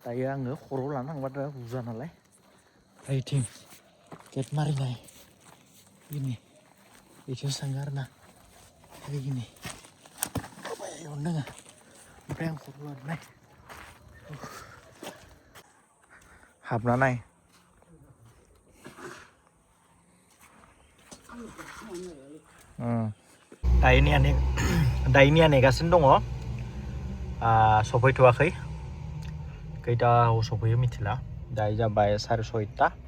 दायो आङो खर'आव लाना थांबाथ' बुरजा नालाय ओइथिं gate मारिनाय gini itu sanggar na kayak gini apa ya yonda nggak apa yang keluar nih habna nai दा ini नेगासिनो दङ सफैथ'वाखै खैटायाव सफैयो मिथिला दायो जाबाय 6:30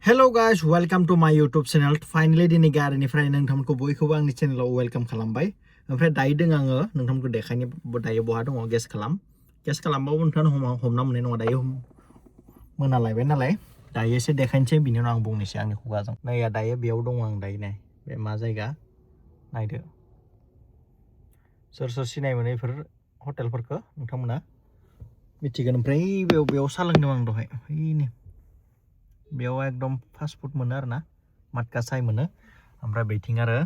Hello guys, welcome to my YouTube channel. Finally दिनै गारिनिफ्राय नोंथांमोनखौ बयखौबो आंनि चेनेलाव वेलकाम खालामबाय ओमफ्राय दायो दों आङो नोंथांमोनखौ देखायनो दायो बहा दङ गेस खालामबाबो नोंथाङा हमना मोननाय नङा दायो मोनालायबाय नालाय दायो एसे देखायनोसै बिनि उनाव आं बुंनोसै आंनि खुगाजों नै दायो बेयाव दङ आं दायो नै बे मा जायगा नायदो सोर सिनाय मोनो बेफोर हटेलफोरखौ नोंथांमोना मिथिगोन ओमफ्राय बेयाव सा लोंदों आं दहाय ओइनै बेयाव एकदम फास्ट फुड मोनो आरो ना माटका साय मोनो ओमफ्राय बेथिं आरो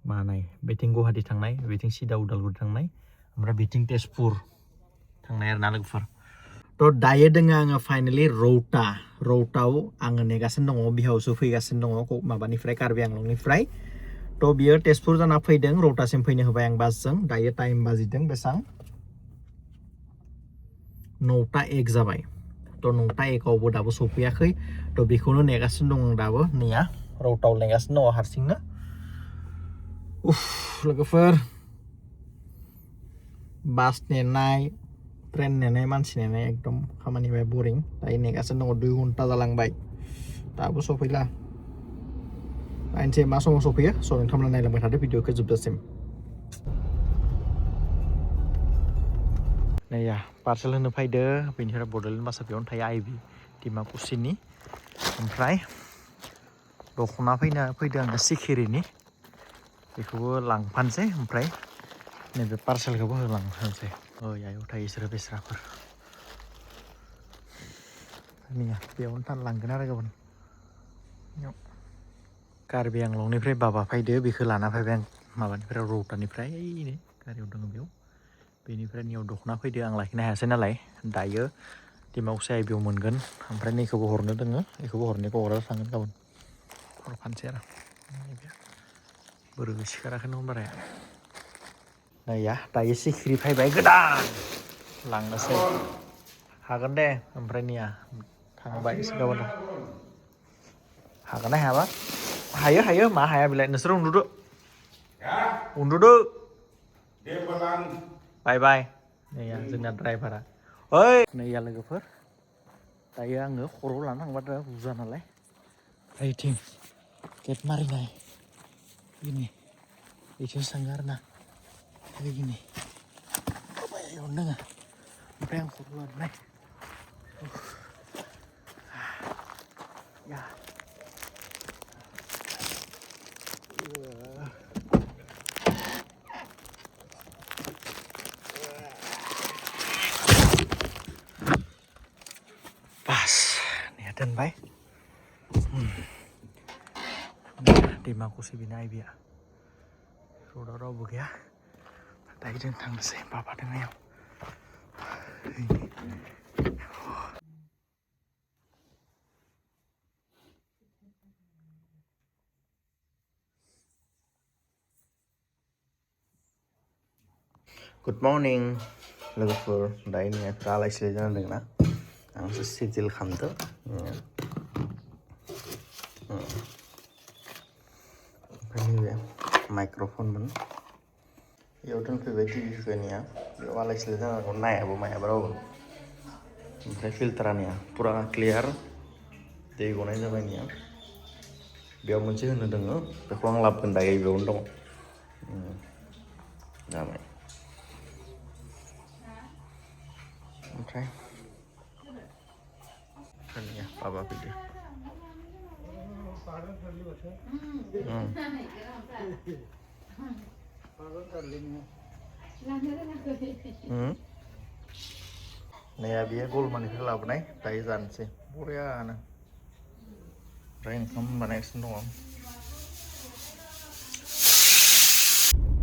मा नाय बेथिं गुवाहाटी थांनाय बेथिं सिदा उदालगुरि थांनाय ओमफ्राय बेथिं तेजपुर थांनाय आरो ना लोगोफोर थ' दायो दोङो आङो फाइनालि रौतायाव आङो नेगासिनो दङ बिहावसो फैगासिनो दङ माबानिफ्राय कार्बि आंलंनिफ्राय थ' बियो तेजपुर जाना फैदों रौतासिम फैनो होबाय आं बासजों दायो टाइम बाजिदों बेसां 9:01 जाबाय थ' 9:01आवबो दाबो सफैयाखै थ' बेखौनो नेगासिनो दं आं दाबो नैया रौतायाव नेगासिनो दङ हारसिंनो लोगोफोर बास नेनाय ट्रेन नेनाय मानसि नेनाय एकदम खामानिया बरिं दायो नेगासिनो दङ 2 घन्टा जालांबाय दाबो सफैला नायनोसै मा समाव सफैयो स' नोंथांमोना नायलांबाय थादो भिडिअखौ जोबजासिम नैया पार्सेल होनो फैदो बेनिफ्राय बड'लेण्ड बासआ बेयावनो थायो आइबि डिमाकुसिनि ओमफ्राय दख'ना फैदो आङो सिखिरिनि बेखौबो लांफानोसै ओमफ्राय नैबे पार्सेलखौबो होलांफानोसै आयाव थायो बिसोरो बेस्राफोर नैया बेयावनो लांगोन आरो गाबोन कार्बि आंलंनिफ्राय बाबा फैदो बेखौ लाना फैबाय आं माबानिफ्राय रौतानिफ्राय ओइनै गारियाव दङ बेयाव बेनिफ्राय नियाव दख'ना फैदो आं लाखिनो हायासै नालाय दायो डिमाकुसि आइबियाव मोनगोन ओमफ्राय नैखौबो हरनो दोङो बेखौबो हरनायखौ हरना थांगोन गाबोन हरफानोसै आरो बोरै सिखाराखै नङा बाराया नैया दायो सिखिरि फैबाय गोदान लांनोसै हागोन दे ओमफ्राय निया थांबाय गाबोन हागोन ना हायाबा हायो मा हाया बेलाय नोंसोर उन्दुदो बाय नैया जोंना ड्राइभारा ओइ नैया लोगोफोर दायो आङो खर'आव लाना थांबाथ' बुरजा नालाय ओइथिं gate मारिनाय gini itu sanggar na kayak gini apa ya yonda nggak apa yang keluar nih ya pas nih dan baik Dimakusi bina Aibia sudah roboh ya tadi tentang saya papa dengan yang ini Good morning लोगोफोर दायो नै आलाय-सिलाय जाना दंना आंसो सिजिल खालामदो ओमफ्राय नैबे माइक्र'फनमोन बेयाव दोनफैबाय टिभिखौ निया बेयाव आलाय-सिलाय जानांगौ नायाबो मायाबो रावबो ओमफ्राय फिल्टारा निया फुरा क्लियार दै गनाय जाबाय निया बेयाव मोनसे होनो दोङो बेखौ आं लाबोगोन दायो बेयावनो दङ जाबाय ओमफ्राय निया बाबा फैदो नैया बेयो गलमानिफ्राय लाबोनाय दायो जानोसै बरियानो ओमफ्राय ओंखाम बानायगासिनो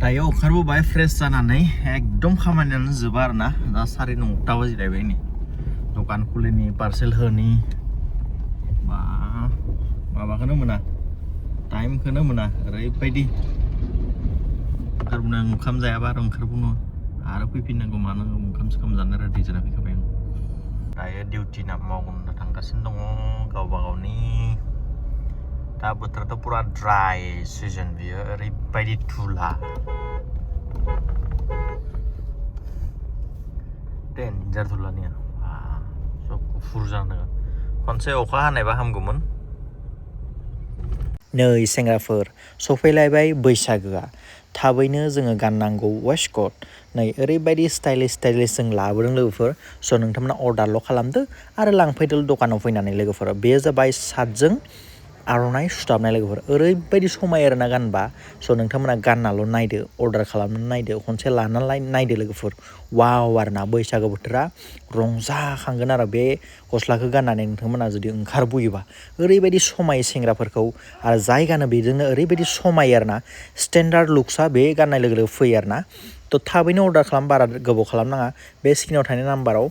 दङ दायो ओंखारबोबाय फ्रेस जानानै एकदम खामानियानो जोबा आरोना दा 9:30 बाजिलायबाय नै दखान खुलिनि पार्सेल होनि बा माबाखौनो मोना टाइमखौनो मोना ओरैबायदि ओंखारबोनो ओंखाम जायाबा आरो ओंखारबोनो आरो फैफिननांगौ मानांगौ ओंखाम सोखाम जानो रेडि जाना फैखाबाय आं दायो डिउटि मावनो थांगासिनो दङ गावबा गावनि दा बोथोराथ' पुरा ड्राइ सिजन बियो ओरैबायदि धुला डेन्जार धुलानिया सब गुफुर जानो खनसे अखा हानायबा हामगौमोन नै सेंग्राफोर सफैलायबाय बैसागोआ थाबैनो जोङो गाननांगौ वेस्टकट नै ओरैबायदि स्टाइलिश जों लाबोदों लोगोफोर स' नोंथांमोना अर्डारल' खालामदो आरो लांफैदो दखानाव फैनानै लोगोफोर बेयो जाबाय सार्टजों आर'नाइ सुथाबनाय लोगोफोर ओरैबायदि समाय आरोना गानबा स' नोंथांमोना गाननाल' नायदो अर्डार खालामनानै नायदो खनसे लानानै नायदो लोगोफोर वाव आरोना बैसागो बोथोरा रंजाखांगोन आरो बे गस्लाखौ गाननानै नोंथांमोना जुदि ओंखारबोयोबा ओरैबायदि समाय सेंग्राफोरखौ आरो जाय गानो बेजोंनो ओरैबायदि समाय आरोना स्टेन्डार्ड लुक्सआ बे गाननाय लोगो लोगो फैयो आरोना थ' थाबैनो अर्डार खालाम बारा गोबाव खालामनाङा बे स्क्रिनाव थानाय नाम्बाराव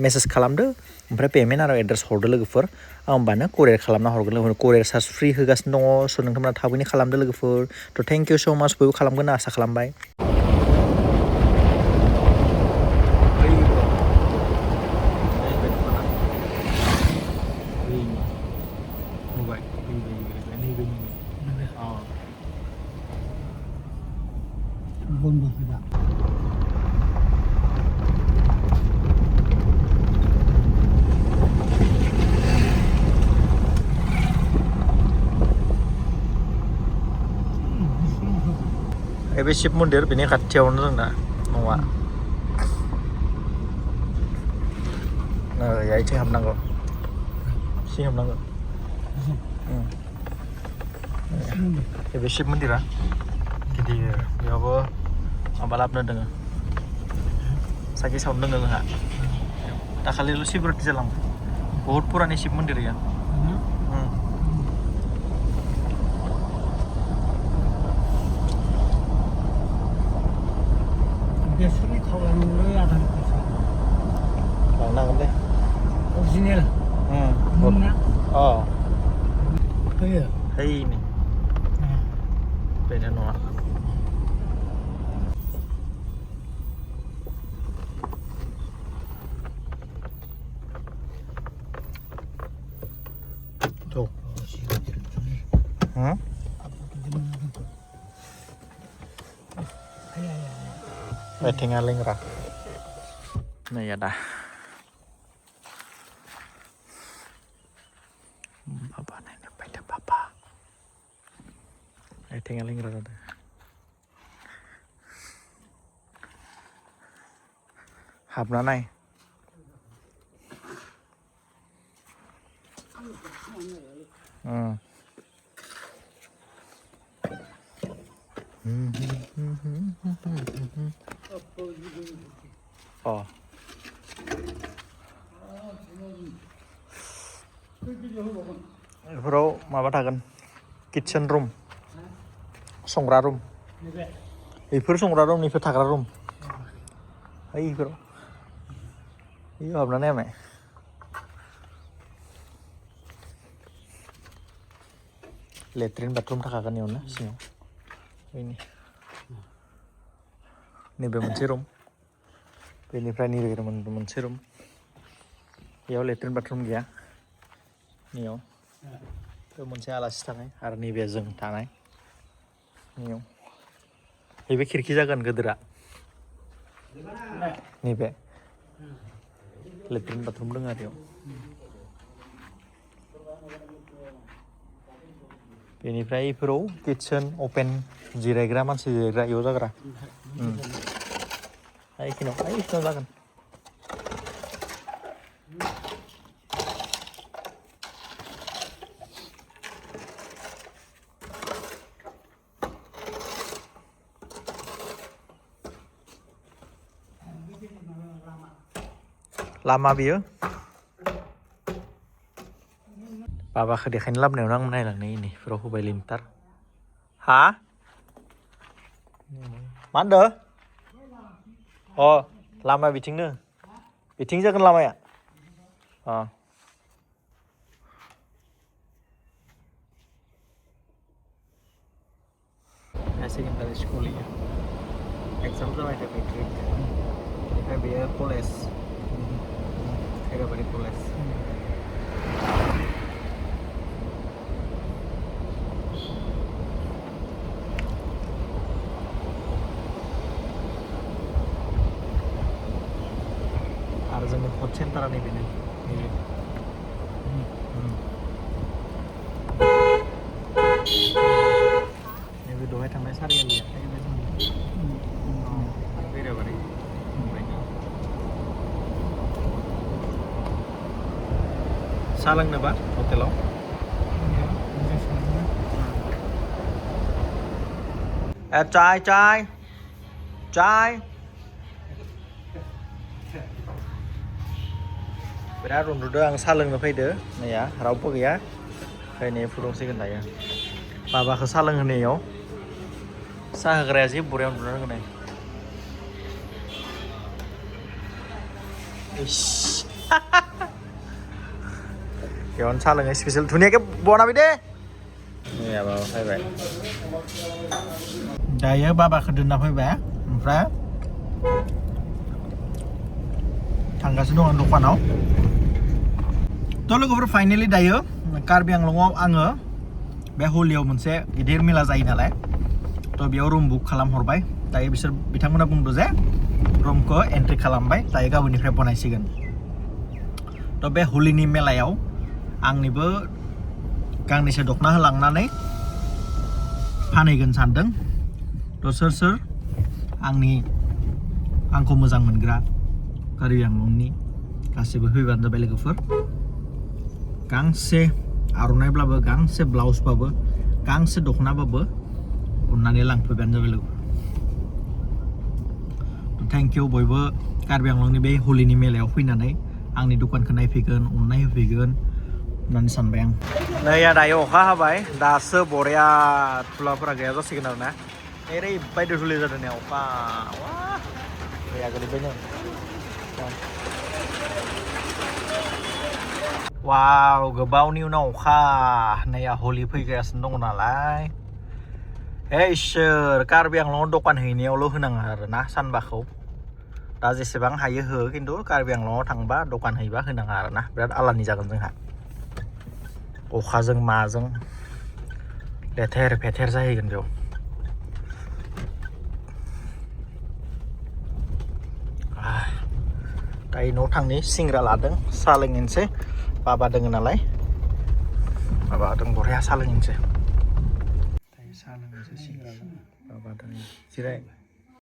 मेसेज खालामदो ओमफ्राय पेमेन्ट आरो एड्रेस हरदो लोगोफोर होमबानो कुरियार खालामना हरगोन लोगोफोर कुरियार चार्ज फ्रि होगासिनो दङ स' नोंथांमोना थाबैनो खालामदो लोगोफोर थ' थेंक इउ स' माच बयबो खालामगोन होनना आसा खालामबाय बे शिब मन्दिर बेनि खाथियावनो जोंना न'आ यायथिं हाबनांगौ सिं हाबनांगौ बे शिब मन्दिरा गिदिर बेयावबो माबा लाबोनो दोङो साखि सावनो दोङो जोंहा दाखालिल' शिबरात्रि जालांबाय बहुत पुरानि शिब मन्दिर गैया बेसरनि थाव लांनो आधा लिटारसो लांनांगोन दे अरिजिनेल मोनना होयो हैनि बेनो नङा Weddingan lengra. Nah ya dah. Bapak nanya pada bapak. Weddingan lengra ada. Habna nai. Oh. बेफोराव माबा थागोन किटचेन रुम संग्रा रुम बेफोर संग्रा रुम बेफोर थाग्रा रुम बेफोराव हाबनानै नायनाय लेट्रिन बाथरुम थाखागोन इयावनो सिङाव नैबे मोनसे रुम बेनिफ्राय नैबे मोनसे रुम बेयाव लेट्रिन बाथरुम गैया नियाव बे मोनसे आलासि थानाय आरो नैबे जों थानाय नियाव नैबे खिरखि जागोन गोदोरा नैबे लेट्रिन बाथरुम दङ आरो बेनिफ्राय बेफोराव किटचेन अपेन जिरायग्रा मानसि जिरायग्रा इयाव जाग्रा बेखिनियाव जागोन lama biyo babakho देखायनो लाबोनायावनो आं नायलांनाय ini फोराव होबाय लिमिटार हा मा होनदो? अ लामा बिथिंनो बिथिं जागोन लामाया अ हायार सेकेन्डारि स्कुल एग्जाम जाबाय दा मेट्रिक बेनिफ्राय बेयो कलेज खैराबारि कलेज आरो जोंनि हट सेन्टारा नैबेनो नैबे नैबे दहाय थांनाय सारियालिया नैबे जोंनि खैराबारि साहा लोंनोबा हटेलाव चाय चाय चाय बिराद उन्दुदो आं साहा लोंनो फैदो नैया रावबो गैया ओंखायनो फुदुंसिगोन दायो बाबाखौ साहा लोंहोनायाव साहा होग्राया जि बरिया उन्दुना दङ नै बेयावनो साहा लोङो स्पेसियेल धुनियाके बनाबि दे नैया बाबा फैबाय दायो बाबाखौ दोनना फैबाय ओमफ्राय थांगासिनो दं आं दखानाव थ' लोगोफोर फाइनेलि दायो कार्बि आंलंआव आङो बे हलियाव मोनसे गिदिर मेला जायो नालाय थ' बेयाव रुम बुक खालामहरबाय दायो बिथांमोना बुंदों जे रुमखौ एन्ट्रि खालामबाय दायो गाबोननिफ्राय बनायसिगोन थ' बे हलिनि मेलायाव आंनिबो गांनैसो दख'ना होलांनानै फानहैगोन सानदों थ' सोर आंखौ मोजां मोनग्रा कार्बि आंलंनि गासिबो फैबानो जाबाय लोगोफोर गांसे आर'नाइब्लाबो गांसे ब्लाउसबाबो गांसे दख'नाबाबो अननानै लांफैबानो जाबाय लोगोफोर थेंक इउ बयबो कार्बि आंलंनि बे हलिनि मेलायाव फैनानै आंनि दखानखौ नायफैगोन अननाय होफैगोन होननानै सानबाय आं नैया दायो अखा हाबाय दासो बरिया थुलाफोरा गैया जासिगोन आरो ना ओरैबायदि धुलि जादों ने अखा दैया गोलैबायनो वाव गोबावनि उनाव अखा नैया हलि फैगासिनो दङ नालाय इसोर कार्बि आंलंआव दखान हैनायावल' होनाङा आरोना सानबाखौ दा जेसेबां हायो हो खिन्थु कार्बि आंलंआव थांबा दखान हैबा होनाङा आरोना बिराद आलानि जागोन जोंहा अखाजों माजों लेथेर फेथेर जाहैगोन बेयाव दायो न'आव थांनि सिंग्रा लादों साहा लोंनोसै बाबा दोङो नालाय बाबा दं बरिया साहा लोंनोसै दायो साहा लोंनोसै सिंग्रा बाबा दोङो जिराय